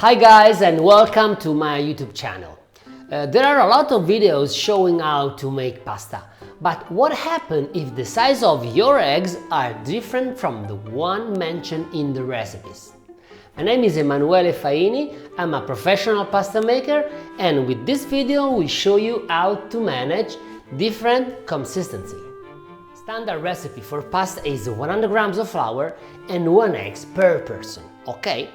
Hi guys, and welcome to my YouTube channel. There are a lot of videos showing how to make pasta, but what happens if the size of your eggs are different from the one mentioned in the recipes? My name is Emanuele Faini, I'm a professional pasta maker, and with this video we show you how to manage different consistency. Standard recipe for pasta is 100 grams of flour and 1 egg per person, okay?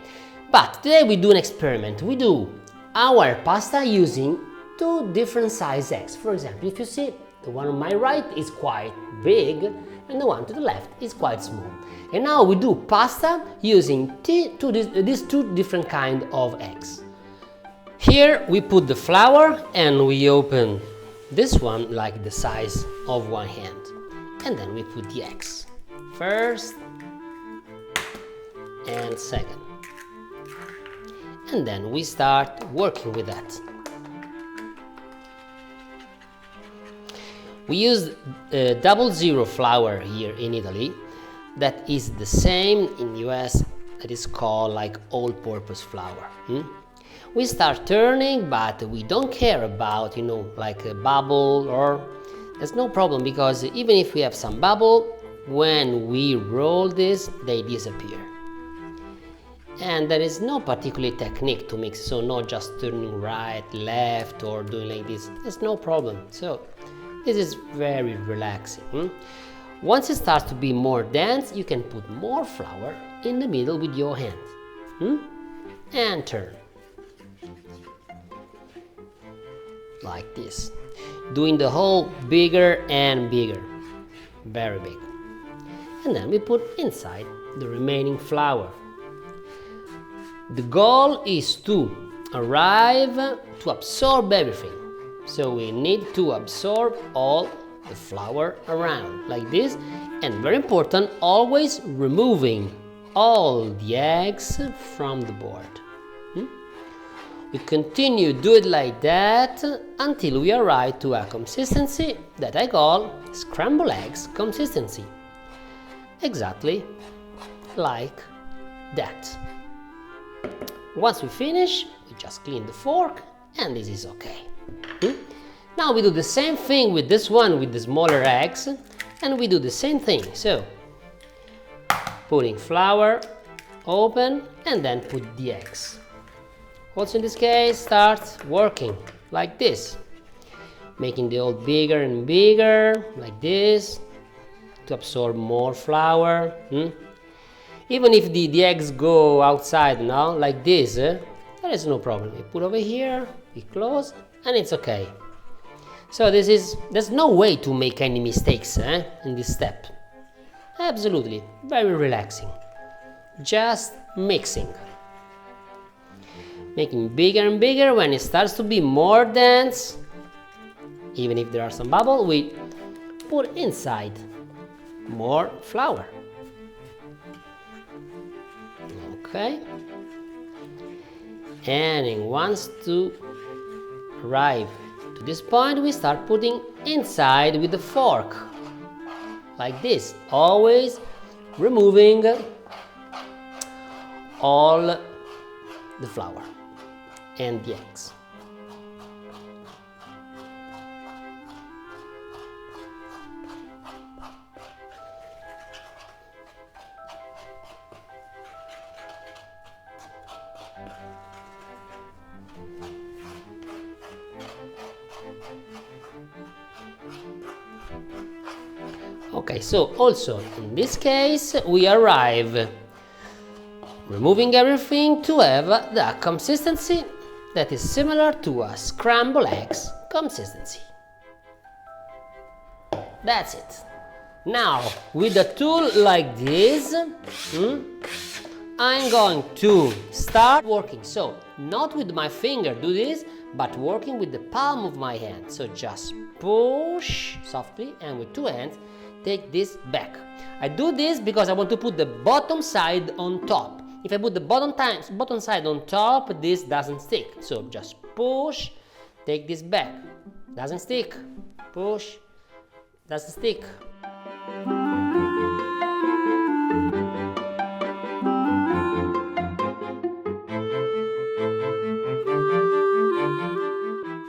But today we do an experiment. We do our pasta using 2 different size eggs. For example, if you see, the one on my right is quite big and the one to the left is quite small. And now we do pasta using these 2 different kind of eggs. Here we put the flour and we open this one like the size of one hand. And then we put the eggs. First and second. And then we start working with that. We use 00 flour here in Italy. That is the same in US, that is called like all-purpose flour. We start turning, but we don't care about, like a bubble, or there's no problem, because even if we have some bubble, when we roll this, they disappear. And there is no particular technique to mix, so not just turning right, left, or doing like this. There's no problem. So this is very relaxing. Once it starts to be more dense, you can put more flour in the middle with your hand. And turn. Like this. Doing the whole bigger and bigger. Very big. And then we put inside the remaining flour. The goal is to arrive to absorb everything. So we need to absorb all the flour around, like this. And very important, always removing all the eggs from the board. We continue do it like that until we arrive to a consistency that I call scrambled eggs consistency. Exactly like that. Once we finish, we just clean the fork and this is okay. Now we do the same thing with this one, with the smaller eggs, and we do the same thing. So, putting flour, open, and then put the eggs. Also in this case, start working like this, making the hole bigger and bigger, like this, to absorb more flour. Even if the eggs go outside now, like this, there is no problem. We put over here, we close, and it's okay. So there's no way to make any mistakes in this step. Absolutely, very relaxing. Just mixing. Making bigger and bigger. When it starts to be more dense, even if there are some bubbles, we put inside more flour. Okay, and once to arrive to this point, we start putting inside with the fork, like this, always removing all the flour and the eggs. Okay, so also in this case we arrive removing everything to have the consistency that is similar to a scrambled eggs consistency. That's it. Now with a tool like this, I'm going to start working. So not with my finger do this, but working with the palm of my hand. So just push softly and with 2 hands take this back. I do this because I want to put the bottom side on top. If I put the bottom side on top, this doesn't stick. So just push, take this back. Doesn't stick. Push, doesn't stick.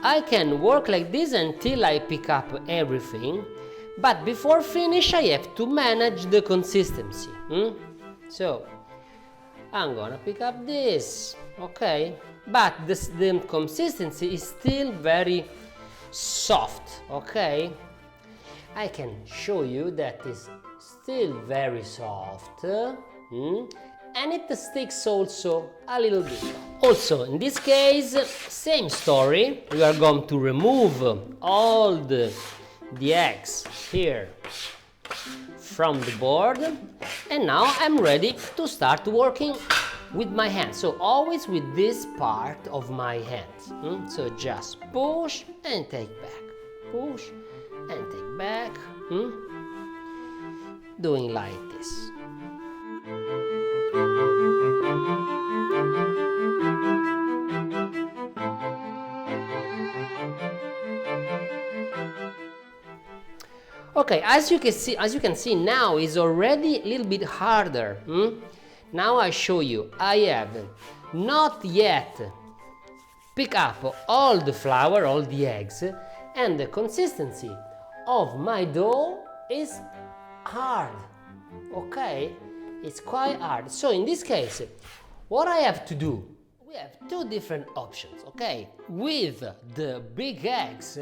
I can work like this until I pick up everything, but before finish I have to manage the consistency. So I'm gonna pick up this, okay? But the consistency is still very soft, okay? I can show you that it's still very soft, and it sticks also a little bit. Also, in this case, same story. We are going to remove all the eggs here from the board, and now I'm ready to start working with my hands. So always with this part of my hands. So just push and take back, push and take back, doing like this. Okay, as you can see now is already a little bit harder. Now I show you, I have not yet pick up all the flour, all the eggs, and the consistency of my dough is hard. Okay, it's quite hard. So in this case, what I have to do, we have two different options. Okay, with the big eggs,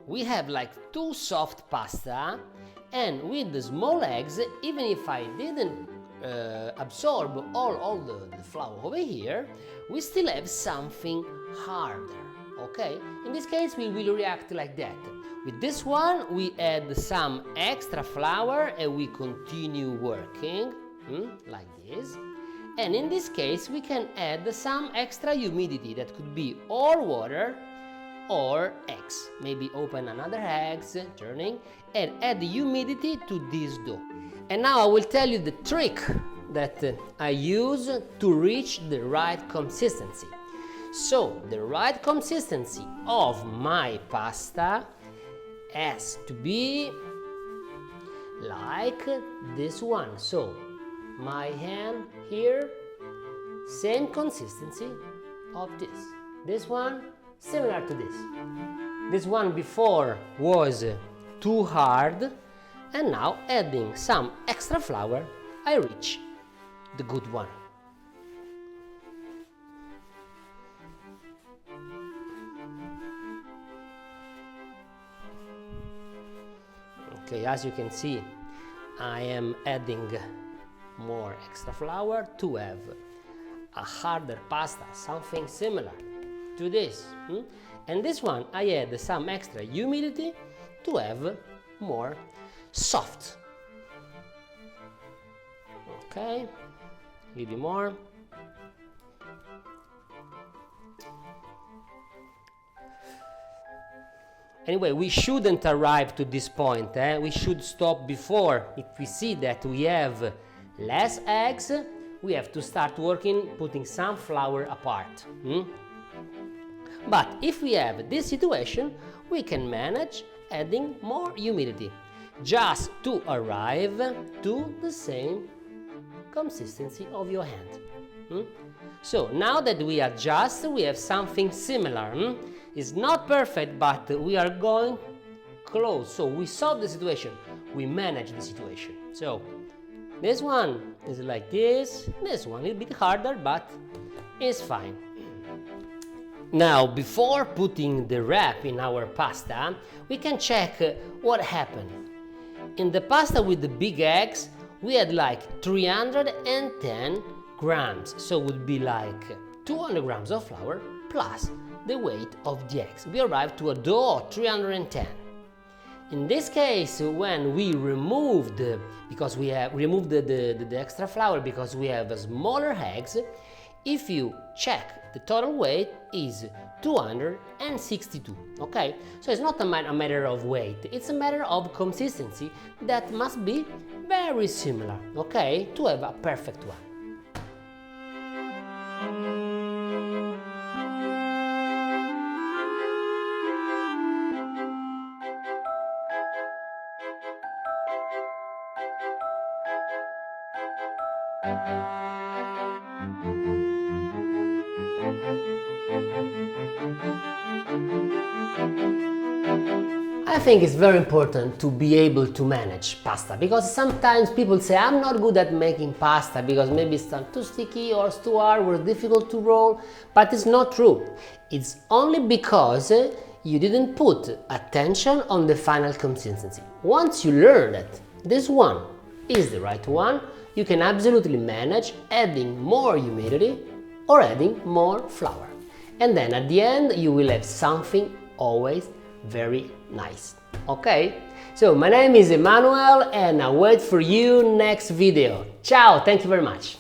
we have like two soft pasta, and with the small eggs, even if I didn't absorb all the flour over here, we still have something harder. Okay, in this case we will react like that. With this one we add some extra flour and we continue working like this. And in this case we can add some extra humidity, that could be or water or eggs. Maybe open another eggs, turning, and add the humidity to this dough. And now I will tell you the trick that I use to reach the right consistency. So the right consistency of my pasta has to be like this one. So my hand here, same consistency of this. This one similar to this. This one before was too hard, and now adding some extra flour I reach the good one. Okay, as you can see, I am adding more extra flour to have a harder pasta, something similar to this. And this one I add some extra humidity to have more soft. Okay, a little bit more. Anyway, we shouldn't arrive to this point. We should stop before. If we see that we have less eggs, we have to start working, putting some flour apart. But if we have this situation, we can manage adding more humidity, just to arrive to the same consistency of your hand. So now that we adjust, we have something similar. It's not perfect, but we are going close. So we solve the situation, we manage the situation. So this one is like this one a little bit harder, but it's fine. Now, before putting the wrap in our pasta, we can check what happened. In the pasta with the big eggs, we had like 310 grams, so it would be like 200 grams of flour plus the weight of the eggs. We arrived to a dough of 310. In this case, when we removed, because we have removed the extra flour because we have smaller eggs, if you check, the total weight is 262, okay? So it's not a matter of weight, it's a matter of consistency that must be very similar, okay? To have a perfect one. I think it's very important to be able to manage pasta, because sometimes people say I'm not good at making pasta because maybe it's too sticky or it's too hard or difficult to roll, but it's not true. It's only because you didn't put attention on the final consistency. Once you learn that this one is the right one, you can absolutely manage adding more humidity or adding more flour. And then at the end you will have something always very nice. Okay? So my name is Emmanuel and I wait for you next video. Ciao, thank you very much.